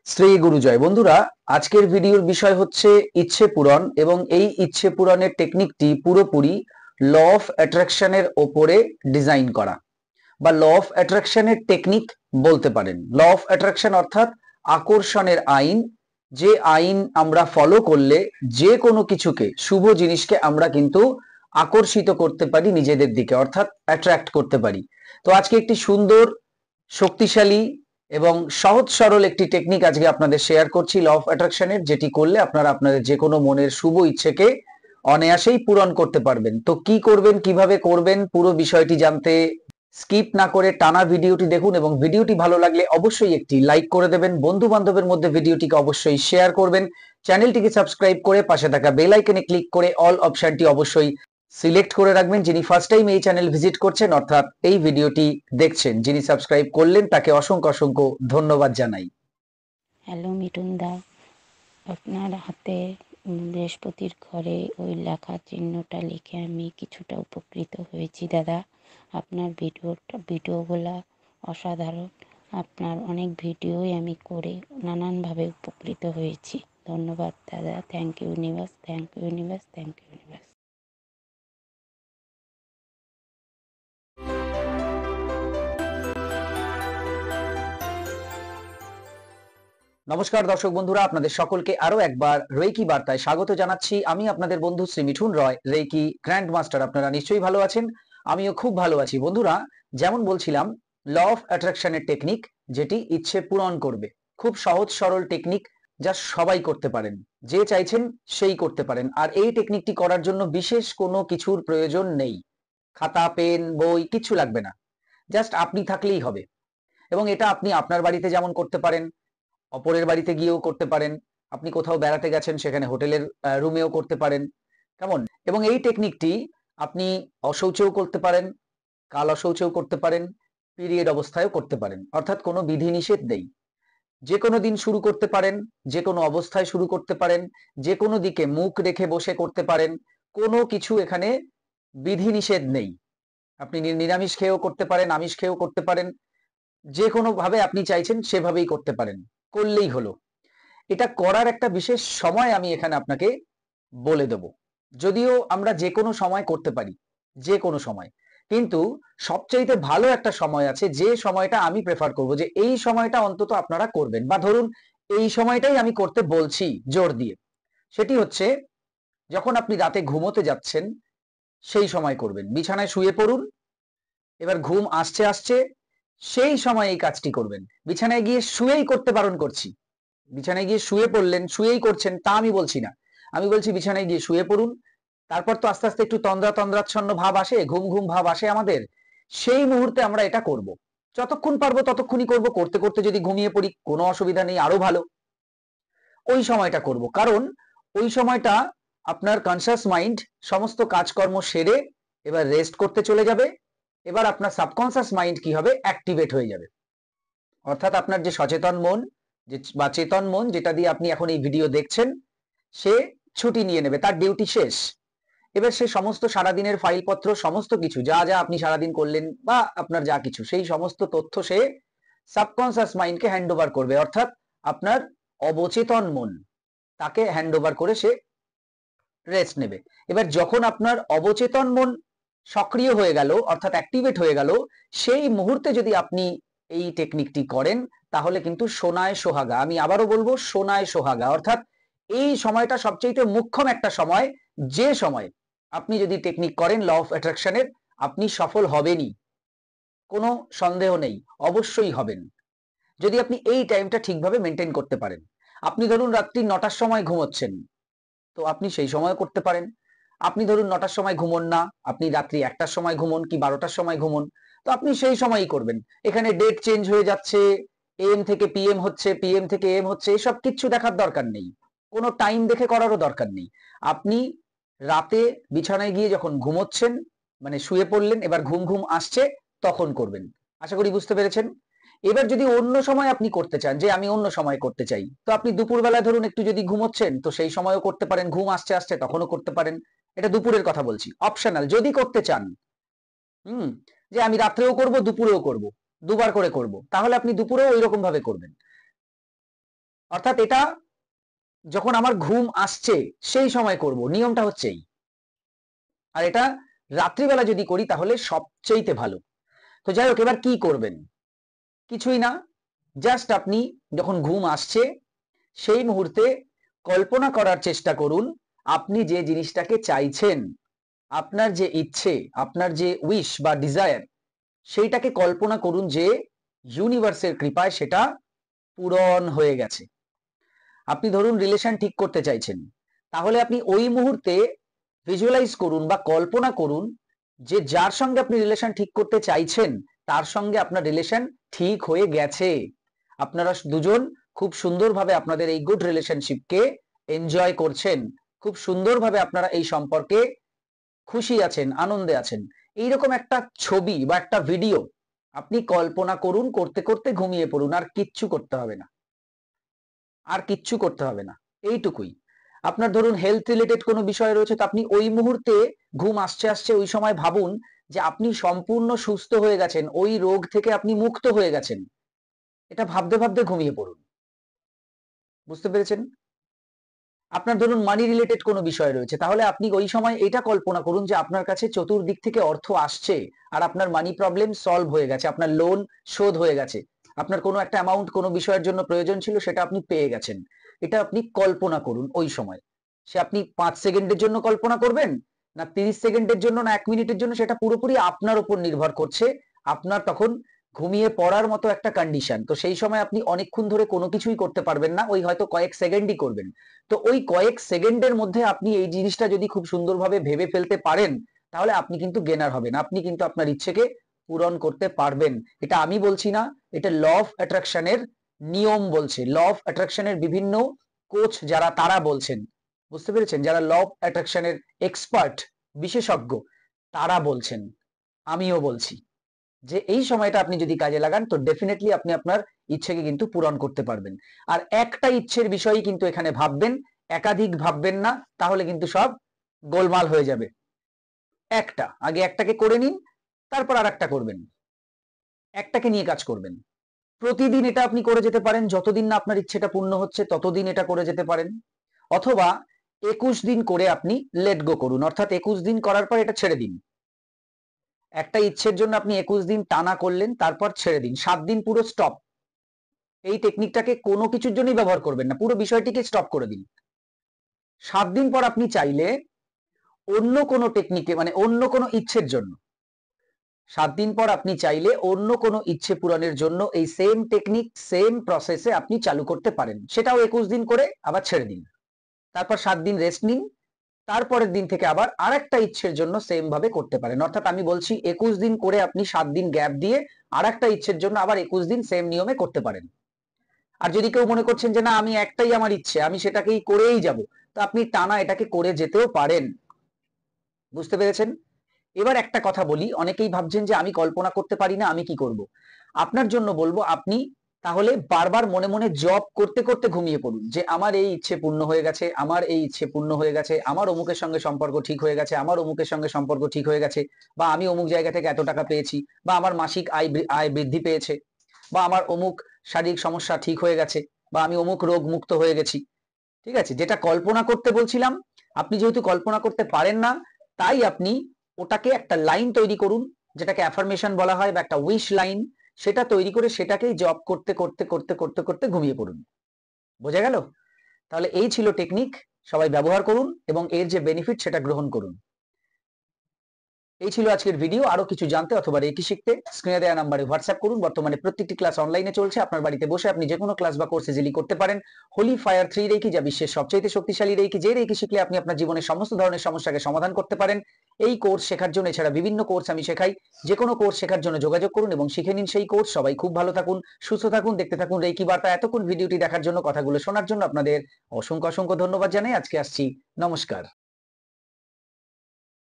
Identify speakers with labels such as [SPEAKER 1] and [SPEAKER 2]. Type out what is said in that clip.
[SPEAKER 1] শ্রী গুরুজয়। বন্ধুরা, আজকের ভিডিওর বিষয় হচ্ছে ইচ্ছে পূরণ, এবং এই ইচ্ছে পূরণের টেকনিকটি পুরোপুরি ল অফ অ্যাট্রাকশনের ওপরে ডিজাইন করা, বা ল অফ অ্যাট্রাকশনের টেকনিক বলতে পারেন। ল অফ অ্যাট্রাকশন অর্থাৎ আকর্ষণের আইন, যে আইন আমরা ফলো করলে যে কোনো কিছুকে, শুভ জিনিসকে আমরা কিন্তু আকর্ষিত করতে পারি নিজেদের দিকে, অর্থাৎ অ্যাট্রাক্ট করতে পারি। তো আজকে একটি সুন্দর, শক্তিশালী এবং সহজ সরল একটি টেকনিক আজকে আপনাদের শেয়ার করছি ল অফ অ্যাট্রাকশনের, যেটি করলে আপনারা আপনাদের যে কোনো মনের শুভ ইচ্ছেকে অনায়াসেই পূরণ করতে পারবেন। তো কি করবেন, কিভাবে করবেন, পুরো বিষয়টি জানতে স্কিপ না করে টানা ভিডিওটি দেখুন, এবং ভিডিওটি ভালো লাগলে অবশ্যই একটি লাইক করে দেবেন, বন্ধু বান্ধবের মধ্যে ভিডিওটিকে অবশ্যই শেয়ার করবেন, চ্যানেলটিকে সাবস্ক্রাইব করে পাশে থাকা বেল আইকনে ক্লিক করে অল অপশনটি অবশ্যই সিলেক্ট করে রাখবেন। যিনি ফার্স্ট টাইম এই চ্যানেল ভিজিট করছেন, অর্থাৎ এই ভিডিওটি দেখছেন, যিনি সাবস্ক্রাইব করলেন, তাকে অসংখ্য অসংখ্য ধন্যবাদ জানাই।
[SPEAKER 2] হ্যালো মিঠুন দা, আপনার হাতে বৃহস্পতির ঘরে ওই লেখা চিহ্নটা লিখে আমি কিছুটা উপকৃত হয়েছি দাদা। আপনার ভিডিওগুলো অসাধারণ। আপনার অনেক ভিডিওই আমি করে নানানভাবে উপকৃত হয়েছি। ধন্যবাদ দাদা। Thank you universe, thank you universe, thank you universe.
[SPEAKER 1] নমস্কার দর্শক বন্ধুরা, আপনাদের সকলকে আরো একবার রেকি বার্তায় স্বাগত জানাচ্ছি। আমি আপনাদের বন্ধু শ্রী মিঠুন রয়, রেকি গ্র্যান্ড মাস্টার। আপনারা নিশ্চয়ই ভালো আছেন, আমিও খুব ভালো আছি। বন্ধুরা, যেমন বলছিলাম, ল অফ অ্যাট্রাকশনের টেকনিক, যেটি ইচ্ছে পূরণ করবে, খুব সহজ সরল টেকনিক, যা সবাই করতে পারেন, যে চাইছেন সেই করতে পারেন। আর এই টেকনিকটি করার জন্য বিশেষ কোনো কিছুর প্রয়োজন নেই, খাতা পেন বই কিচ্ছু লাগবে না, জাস্ট আপনি থাকলেই হবে। এবং এটা আপনি আপনার বাড়িতে যেমন করতে পারেন, অপরের বাড়িতে গিয়েও করতে পারেন, আপনি কোথাও বেড়াতে গেছেন সেখানে হোটেলের রুমেও করতে পারেন, কেমন? এবং এই টেকনিকটি আপনি অশৌচেও করতে পারেন, কাল অশৌচেও করতে পারেন, পিরিয়ড অবস্থায়ও করতে পারেন, অর্থাৎ কোনো বিধিনিষেধ নেই। যে কোনো দিন শুরু করতে পারেন, যে কোনো অবস্থায় শুরু করতে পারেন, যে কোনো দিকে মুখ রেখে বসে করতে পারেন, কোনো কিছু এখানে বিধিনিষেধ নেই। আপনি নিরামিষ খেয়েও করতে পারেন, আমিষ খেয়েও করতে পারেন, যে কোনো ভাবে আপনি চাইছেন সেভাবেই করতে পারেন, করলেই হলো। এটা করার একটা বিশেষ সময় আমি এখানে আপনাকে বলে দেব। যদিও আমরা যে কোনো সময় করতে পারি, যে কোনো সময়, কিন্তু সবচাইতে ভালো একটা সময় আছে, যে সময়টা আমি প্রেফার করব যে এই সময়টা অন্তত আপনারা করবেন, বা ধরুন এই সময়টাই আমি করতে বলছি জোর দিয়ে। সেটি হচ্ছে যখন আপনি রাতে ঘুমোতে যাচ্ছেন, সেই সময় করবেন। বিছানায় শুয়ে পড়ুন, এবার ঘুম আসছে আসছে, সেই সময় এই কাজটি করবেন। বিছানায় গিয়ে শুয়েই করতে বারণ করছি। বিছানায় গিয়ে শুয়ে পড়লেন, শুয়েই করছেন তা আমি বলছি না, আমি বলছি বিছানায় গিয়ে শুয়ে পড়ুন। তারপর তো আস্তে আস্তে একটু তন্দ্রা তন্দ্রাচ্ছন্ন ভাব আসে, ঘুম ঘুম ভাব আসে আমাদের, সেই মুহূর্তে আমরা এটা করব। যতক্ষণ পারবো ততক্ষণই করব, করতে করতে যদি ঘুমিয়ে পড়ি কোনো অসুবিধা নেই, আরো ভালো। ওই সময়টা করব, কারণ ওই সময়টা আপনার কনসিয়াস মাইন্ড সমস্ত কাজকর্ম সেরে এবার রেস্ট করতে চলে যাবে। এবার আপনার সাবকনসিয়াস মাইন্ড কি হবে, অ্যাক্টিভেট হয়ে যাবে। অর্থাৎ আপনার যে সচেতন মন, যে বা চেতন মন, যেটা দিয়ে আপনি এখন এই ভিডিও দেখছেন, সে ছুটি নিয়ে নেবে, তার ডিউটি শেষ। এবার সে সমস্ত সারাদিনের ফাইলপত্র, সমস্ত কিছু যা যা আপনি সারাদিন করলেন বা আপনার যা কিছু, সেই সমস্ত তথ্য সে সাবকনসিয়াস মাইন্ডকে হ্যান্ড ওভার করবে, অর্থাৎ আপনার অবচেতন মন, তাকে হ্যান্ড ওভার করে সে রেস্ট নেবে। এবার যখন আপনার অবচেতন মন সক্রিয় হয়ে গেল, অর্থাৎ অ্যাক্টিভেট হয়ে গেল, সেই মুহূর্তে যদি আপনি এই টেকনিকটি করেন, তাহলে কিন্তু সোনায় সোহাগা। আমি আবারও বলবো, সোনায় সোহাগা। অর্থাৎ এই সময়টা সবচেয়ে মুখ্যম একটা সময়, যে সময় আপনি যদি টেকনিক করেন ল অফ অ্যাট্রাকশনের, আপনি সফল হবেনই, কোনো সন্দেহ নেই, অবশ্যই হবেন, যদি আপনি এই টাইমটা ঠিকভাবে মেনটেন করতে পারেন। আপনি ধরুন রাত্রি 9টার সময় ঘুমোচ্ছেন, তো আপনি সেই সময় করতে পারেন। আপনি ধরুন 9টার সময় ঘুমোন না, আপনি রাত্রি 1টার সময় ঘুমোন কি 12টার সময় ঘুমোন, তো আপনি সেই সময়ই করবেন। এখানে ডেট চেঞ্জ হয়ে যাচ্ছে, এম থেকে পিএম হচ্ছে, পিএম থেকে এম হচ্ছে, এসব কিচ্ছু দেখার দরকার নেই, কোনো টাইম দেখে করারও দরকার নেই। আপনি রাতে বিছানায় গিয়ে যখন ঘুমোচ্ছেন, মানে শুয়ে পড়লেন, এবার ঘুম ঘুম আসছে, তখন করবেন। আশা করি বুঝতে পেরেছেন। এবার যদি অন্য সময় আপনি করতে চান, যে আমি অন্য সময় করতে চাই, তো আপনি দুপুরবেলায় ধরুন একটু যদি ঘুমোচ্ছেন, তো সেই সময়ও করতে পারেন, ঘুম আসছে আসছে তখনও করতে পারেন। এটা দুপুরের কথা বলছি, অপশনাল যদি করতে চান। হুম, যে আমি রাত্রেও করব দুপুরেও করব, দুবার করে করব, তাহলে আপনি দুপুরেও ওই রকম ভাবে করবেন। অর্থাৎ এটা যখন আমার ঘুম আসছে সেই সময় করব, নিয়মটা হচ্ছে এই। আর এটা রাত্রিবেলা যদি করি তাহলে সবচেয়ে ভালো। তো যাই হোক, এবার কি করবেন? কিছুই না, জাস্ট আপনি যখন ঘুম আসছে সেই মুহূর্তে কল্পনা করার চেষ্টা করুন আপনি যে জিনিসটাকে চাইছেন, আপনার যে ইচ্ছে, আপনার যে উইশ বা ডিজায়ার, সেইটাকে কল্পনা করুন যে ইউনিভার্সের কৃপায় সেটা পূরণ হয়ে গেছে। আপনি ধরুন রিলেশন ঠিক করতে চাইছেন, তাহলে আপনি ওই মুহূর্তে ভিজুয়ালাইজ করুন বা কল্পনা করুন যে যার সঙ্গে আপনি রিলেশন ঠিক করতে চাইছেন তার সঙ্গে আপনার রিলেশন ঠিক হয়ে গেছে। আপনারা দুজন খুব সুন্দরভাবে আপনাদের এই গুড রিলেশনশিপকে এনজয় করছেন, খুব সুন্দরভাবে আপনারা এই সম্পর্কে খুশি আছেন, আনন্দে আছেন। এইরকম একটা ছবি বা একটা ভিডিও আপনি কল্পনা করুন, করতে করতে ঘুমিয়ে পড়ুন, আর কিচ্ছু করতে হবে না, আর কিচ্ছু করতে হবে না, এইটুকুই। আপনার ধরুন হেলথ রিলেটেড কোনো বিষয় রয়েছে, তো আপনি ওই মুহূর্তে ঘুম আসছে আসছে ওই সময় ভাবুন যে আপনি সম্পূর্ণ সুস্থ হয়ে গেছেন, ওই রোগ থেকে আপনি মুক্ত হয়ে গেছেন। এটা ভাবতে ভাবতে ঘুমিয়ে পড়ুন। বুঝতে পেরেছেন? আপনার ধরুন মানি রিলেটেড কোনো বিষয় রয়েছে, তাহলে আপনি ওই সময় এটা কল্পনা করুন যে আপনার কাছে চতুর্দিক থেকে অর্থ আসছে আর আপনার মানি প্রবলেম সলভ হয়ে গেছে, আপনার লোন শোধ হয়ে গেছে, আপনার কোনো একটা অ্যামাউন্ট কোনো বিষয়ের জন্য প্রয়োজন ছিল সেটা আপনি পেয়ে গেছেন। এটা আপনি কল্পনা করুন ওই সময়। সে আপনি 5 সেকেন্ডের জন্য কল্পনা করবেন, না 30 সেকেন্ডের জন্য, না 1 মিনিটের জন্য, সেটা পুরোপুরি আপনার উপর নির্ভর করছে। আপনার তখন ঘুমিয়ে পড়ার মতো একটা কন্ডিশন, তো সেই সময় আপনি অনেকক্ষণ ধরে কোনো কিছুই করতে পারবেন না, ওই হয়তো কয়েক সেকেন্ডই করবেন। তো ওই কয়েক সেকেন্ডের মধ্যে আপনি এই জিনিসটা যদি খুব সুন্দরভাবে ভেবে ফেলতে পারেন, তাহলে আপনি কিন্তু গেনার হবেন, আপনি কিন্তু আপনার ইচ্ছেকে পূরণ করতে পারবেন। এটা আমি বলছি না, এটা ল অফ অ্যাট্রাকশনের নিয়ম বলছে, ল অফ অ্যাট্রাকশনের বিভিন্ন কোচ যারা তারা বলছেন। বুঝতে পেরেছেন? যারা ল অফ অ্যাট্রাকশনের এক্সপার্ট, বিশেষজ্ঞ, তারা বলছেন, আমিও বলছি যে এই সময়টা আপনি যদি কাজে লাগান তো ডেফিনেটলি আপনি আপনার ইচ্ছেকে কিন্তু পূরণ করতে পারবেন। আর একটা ইচ্ছের বিষয়ই কিন্তু এখানে ভাববেন, একাধিক ভাববেন না, তাহলে কিন্তু সব গোলমাল হয়ে যাবে। একটা আগে একটাকে করে নিন, তারপর আর একটা করবেন, একটাকে নিয়ে কাজ করবেন। প্রতিদিন এটা আপনি করে যেতে পারেন, যতদিন না আপনার ইচ্ছেটা পূর্ণ হচ্ছে ততদিন এটা করে যেতে পারেন। অথবা 21 দিন করে আপনি লেট গো করুন, অর্থাৎ 21 দিন করার পর এটা ছেড়ে দিন। একটা ইচ্ছের জন্য আপনি 21 দিন টানা করলেন, তারপর ছেড়ে দিন, 7 দিন পুরো স্টপ। এই টেকনিকটাকে কোনো কিছুর জন্যই ব্যবহার করবেন না, পুরো বিষয়টিকে স্টপ করে দিন। 7 দিন পর আপনি চাইলে অন্য কোনো টেকনিকে, মানে অন্য কোনো ইচ্ছের জন্য, 7 দিন পর আপনি চাইলে অন্য কোনো ইচ্ছে পূরণের জন্য এই সেম টেকনিক, সেম প্রসেসে আপনি চালু করতে পারেন। সেটাও 21 দিন করে আবার ছেড়ে দিন, তারপর 7 দিন রেস্ট নিন, তারপরের দিন থেকে আবার আরেকটা ইচ্ছের জন্য সেম ভাবে করতে পারেন। অর্থাৎ আমি বলছি 21 দিন করে আপনি 7 দিন গ্যাপ দিয়ে আরেকটা ইচ্ছের জন্য আবার 21 দিন সেম নিয়মে করতে পারেন। আর যদি কেউ মনে করছেন যে না আমি একটাই আমার ইচ্ছে, আমি সেটাকেই করেই যাব, তো আপনি টানা এটাকে করে যেতেও পারেন। বুঝতে পেরেছেন? এবার একটা কথা বলি, অনেকেই ভাবছেন যে আমি কল্পনা করতে পারি না, আমি কি করব? আপনার জন্য বলবো আপনি তাহলে বারবার মনে মনে জব করতে করতে ঘুমিয়ে পড়ুন যে আমার এই ইচ্ছে পূর্ণ হয়ে গেছে, আমার এই ইচ্ছে পূর্ণ হয়ে গেছে, আমার অমুকের সঙ্গে সম্পর্ক ঠিক হয়ে গেছে, আমার অমুকের সঙ্গে সম্পর্ক ঠিক হয়ে গেছে, বা আমি অমুক জায়গা থেকে এত টাকা পেয়েছি, বা আমার মাসিক আয় বৃদ্ধি পেয়েছে, বা আমার অমুক শারীরিক সমস্যা ঠিক হয়ে গেছে, বা আমি অমুক রোগ মুক্ত হয়ে গেছি। ঠিক আছে? যেটা কল্পনা করতে বলছিলাম, আপনি যেহেতু কল্পনা করতে পারেন না, তাই আপনি ওটাকে একটা লাইন তৈরি করুন, যেটাকে অ্যাফার্মেশন বলা হয় বা একটা উইশ লাইন, সেটা তৈরি করে সেটাকেই জব করতে করতে করতে করতে করতে ঘুমিয়ে পড়ুন। বোঝা গেল? তাহলে এই ছিল টেকনিক, সবাই ব্যবহার করুন এবং এর যে বেনিফিট সেটা গ্রহণ করুন। এই ছিল আজকের ভিডিও। আরো কিছু জানতে অথবা রেকি শিখতে স্ক্রিনে দেওয়া নাম্বারে হোয়াটসঅ্যাপ করুন। বর্তমানে প্রত্যেকটি ক্লাস অনলাইনে চলছে, আপনার বাড়িতে বসে আপনি যে কোনো ক্লাস বা কোর্স ইজিলি করতে পারেন। হোলি ফায়ার 3 রেকি, যা বিশ্বের সবচেয়ে শক্তিশালী রেকি, যে রেকি শিখলে আপনি আপনার জীবনের সমস্ত ধরনের সমস্যাকে সমাধান করতে পারেন। এই কোর্স শেখার জন্য, এছাড়া বিভিন্ন কোর্স আমি শেখাই, যে কোনো কোর্স শেখার জন্য যোগাযোগ করুন এবং শিখে নিন সেই কোর্স। সবাই খুব ভালো থাকুন, সুস্থ থাকুন, দেখতে থাকুন রেকি বার্তা। এতক্ষণ ভিডিওটি দেখার জন্য, কথাগুলো শোনার জন্য আপনাদের অসংখ্য অসংখ্য ধন্যবাদ জানাই। আজকে আসছি, নমস্কার।